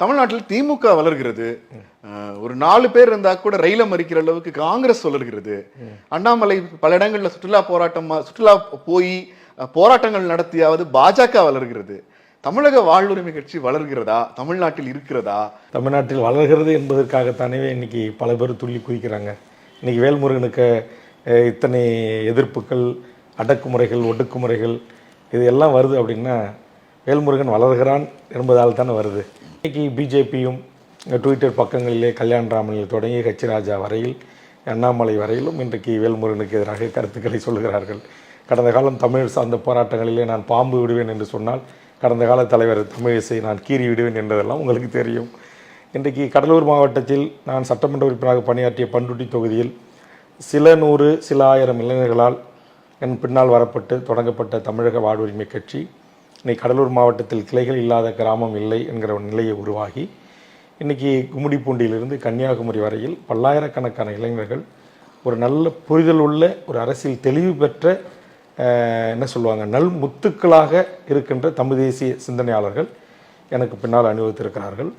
தமிழ்நாட்டில் திமுக வளர்கிறது. ஒரு 4 பேர் இருந்தா கூட ரயில மறிக்கிற அளவுக்கு காங்கிரஸ் வளர்கிறது. அண்ணாமலை பல இடங்கள்ல சுற்றுலா போய் போராட்டங்கள் நடத்தியாவது பாஜக வளர்கிறது. தமிழக வாழ்வுரிமை கட்சி வளர்கிறதா? தமிழ்நாட்டில் இருக்கிறதா? தமிழ்நாட்டில் வளர்கிறது என்பதற்காகத்தானே இன்னைக்கு பல பேர் துள்ளி குதிக்கிறாங்க. இன்னைக்கு வேல்முருகனுக்கு இத்தனை எதிர்ப்புகள், அடக்குமுறைகள், ஒடுக்குமுறைகள் இது எல்லாம் வருது அப்படின்னா வேல்முருகன் வளர்கிறான் என்பதால் தானே வருது. இன்னைக்கு பிஜேபியும் ட்விட்டர் பக்கங்களிலே கல்யாணராமனில் தொடங்கி ராஜா வரையில், அண்ணாமலை வரையிலும் இன்றைக்கு வேல்முருகனுக்கு எதிராக கருத்துக்களை சொல்கிறார்கள். கடந்த காலம் தமிழ் சார்ந்த போராட்டங்களிலே நான் பாம்பு விடுவேன் என்று சொன்னால், கடந்த கால தலைவர் தமிழிசை நான் கீறி விடுவேன் என்றதெல்லாம் உங்களுக்கு தெரியும். இன்றைக்கு கடலூர் மாவட்டத்தில் நான் சட்டமன்ற உறுப்பினராக பணியாற்றிய பண்ருட்டி தொகுதியில் சில நூறு சில ஆயிரம் இளைஞர்களால் என் பின்னால் வரப்பட்டு தொடங்கப்பட்ட தமிழக வாழ்வுரிமை கட்சி இன்றைக்கி கடலூர் மாவட்டத்தில் கிளைகள் இல்லாத கிராமம் இல்லை என்கிற ஒரு நிலையை உருவாகி இன்றைக்கி கும்மிடிப்பூண்டியிலிருந்து கன்னியாகுமரி வரையில் பல்லாயிரக்கணக்கான இளைஞர்கள் ஒரு நல்ல புரிதல் உள்ள ஒரு அரசியல் தெளிவு பெற்ற என்ன சொல்லுவாங்க நல் முத்துக்களாக இருக்கின்ற தமிழ் தேசிய சிந்தனையாளர்கள் எனக்கு பின்னால் அணிவகுத்திருக்கிறார்கள்.